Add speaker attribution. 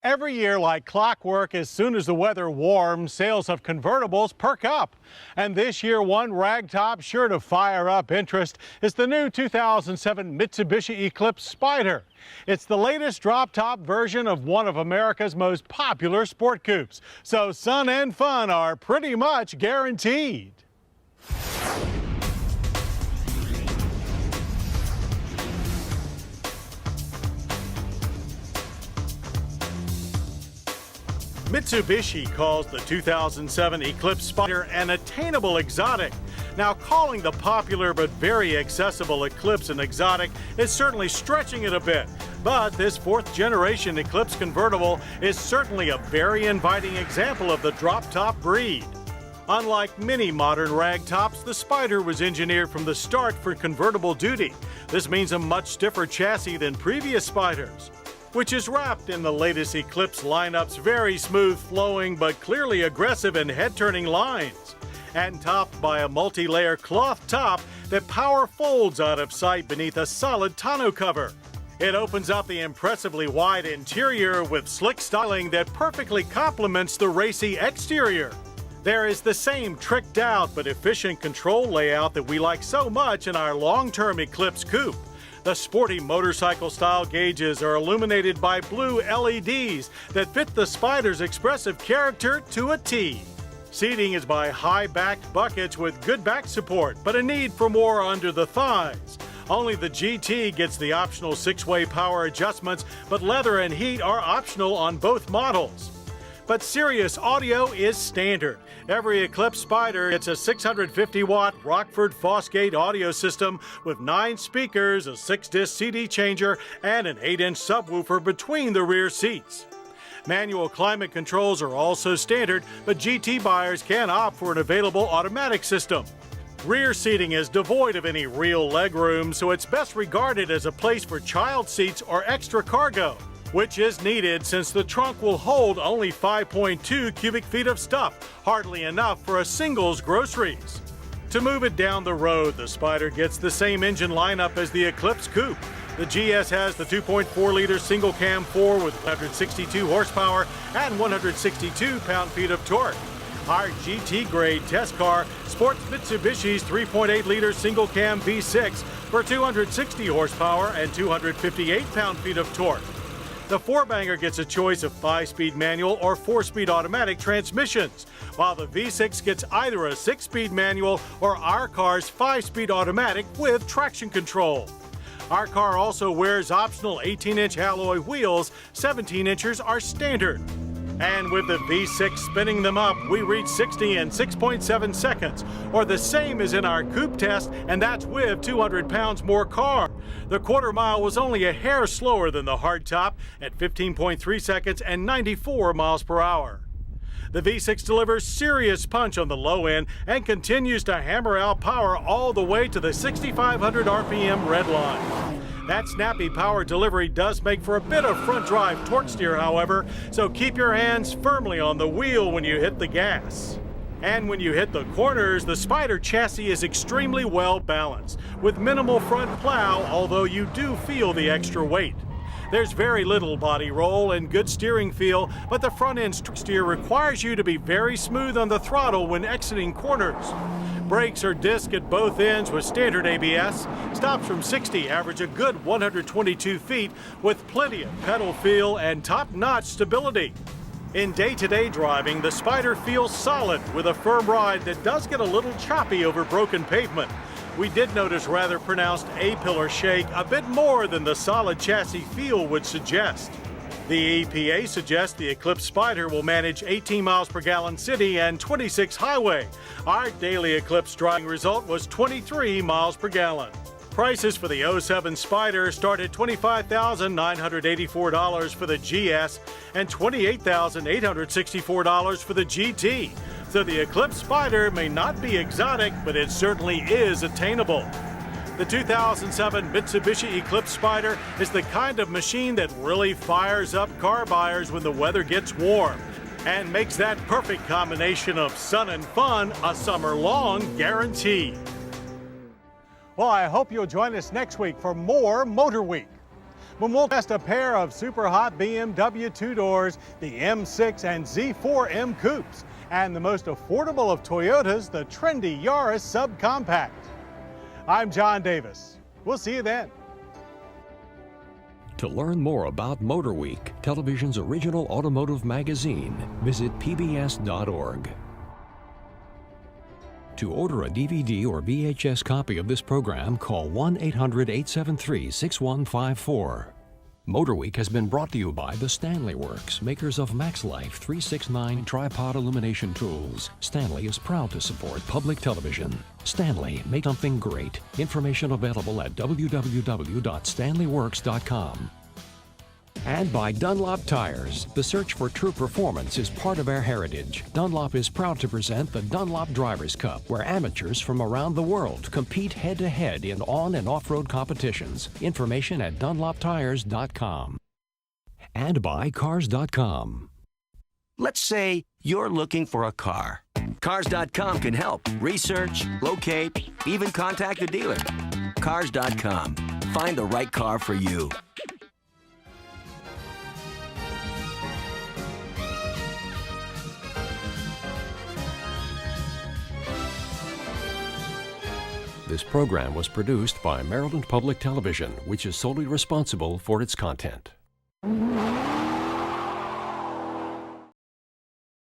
Speaker 1: Every year, like clockwork, as soon as the weather warms, sales of convertibles perk up. And this year, one ragtop sure to fire up interest is the new 2007 Mitsubishi Eclipse Spyder. It's the latest drop-top version of one of America's most popular sport coupes. So sun and fun are pretty much guaranteed. Mitsubishi calls the 2007 Eclipse Spyder an attainable exotic. Now, calling the popular but very accessible Eclipse an exotic is certainly stretching it a bit. But this fourth-generation Eclipse convertible is certainly a very inviting example of the drop-top breed. Unlike many modern ragtops, the Spyder was engineered from the start for convertible duty. This means a much stiffer chassis than previous Spyders, which is wrapped in the latest Eclipse lineup's very smooth flowing but clearly aggressive and head-turning lines, and topped by a multi-layer cloth top that power folds out of sight beneath a solid tonneau cover. It opens up the impressively wide interior with slick styling that perfectly complements the racy exterior. There is the same tricked out but efficient control layout that we like so much in our long-term Eclipse coupe. The sporty motorcycle-style gauges are illuminated by blue LEDs that fit the Spyder's expressive character to a T. Seating is by high-backed buckets with good back support, but a need for more under the thighs. Only the GT gets the optional 6-way power adjustments, but leather and heat are optional on both models. But Sirius audio is standard. Every Eclipse Spyder gets a 650-watt Rockford Fosgate audio system with 9 speakers, a 6-disc CD changer, and an 8-inch subwoofer between the rear seats. Manual climate controls are also standard, but GT buyers can opt for an available automatic system. Rear seating is devoid of any real legroom, so it's best regarded as a place for child seats or extra cargo, which is needed since the trunk will hold only 5.2 cubic feet of stuff, hardly enough for a single's groceries. To move it down the road, the Spyder gets the same engine lineup as the Eclipse coupe. The GS has the 2.4-liter single-cam 4 with 162 horsepower and 162 pound-feet of torque. Our GT-grade test car sports Mitsubishi's 3.8-liter single-cam V6 for 260 horsepower and 258 pound-feet of torque. The four-banger gets a choice of 5-speed manual or 4-speed automatic transmissions, while the V6 gets either a 6-speed manual or our car's 5-speed automatic with traction control. Our car also wears optional 18-inch alloy wheels, 17 inches are standard. And with the V6 spinning them up, we reach 60 in 6.7 seconds, or the same as in our coupe test, and that's with 200 pounds more car. The quarter mile was only a hair slower than the hardtop at 15.3 seconds and 94 miles per hour. The V6 delivers serious punch on the low end and continues to hammer out power all the way to the 6,500 RPM red line. That snappy power delivery does make for a bit of front drive torque steer, however, so keep your hands firmly on the wheel when you hit the gas. And when you hit the corners, the Spyder chassis is extremely well balanced, with minimal front plow, although you do feel the extra weight. There's very little body roll and good steering feel, but the front-end steer requires you to be very smooth on the throttle when exiting corners. Brakes are disc at both ends with standard ABS. Stops from 60 average a good 122 feet with plenty of pedal feel and top-notch stability. In day-to-day driving, the Spyder feels solid with a firm ride that does get a little choppy over broken pavement. We did notice rather pronounced A-pillar shake, a bit more than the solid chassis feel would suggest. The EPA suggests the Eclipse Spyder will manage 18 miles per gallon city and 26 highway. Our daily Eclipse driving result was 23 miles per gallon. Prices for the 07 Spyder start at $25,984 for the GS and $28,864 for the GT. So the Eclipse Spyder may not be exotic, but it certainly is attainable. The 2007 Mitsubishi Eclipse Spyder is the kind of machine that really fires up car buyers when the weather gets warm and makes that perfect combination of sun and fun a summer-long guarantee. Well, I hope you'll join us next week for more Motorweek. when we'll test a pair of super hot BMW two-doors, the M6 and Z4M coupes, and the most affordable of Toyotas, the trendy Yaris subcompact. I'm John Davis. We'll see you then.
Speaker 2: To learn more about Motorweek, television's original automotive magazine, visit pbs.org. To order a DVD or VHS copy of this program, call 1-800-873-6154. Motorweek has been brought to you by the Stanley Works, makers of MaxLife 369 tripod illumination tools. Stanley is proud to support public television. Stanley, make something great. Information available at www.stanleyworks.com. And by Dunlop Tires. The search for true performance is part of our heritage. Dunlop is proud to present the Dunlop Drivers' Cup, where amateurs from around the world compete head-to-head in on- and off-road competitions. Information at dunloptires.com. And by Cars.com.
Speaker 3: Let's say you're looking for a car. Cars.com can help. Research, locate, even contact a dealer. Cars.com. Find the right car for you.
Speaker 2: This program was produced by Maryland Public Television, which is solely responsible for its content.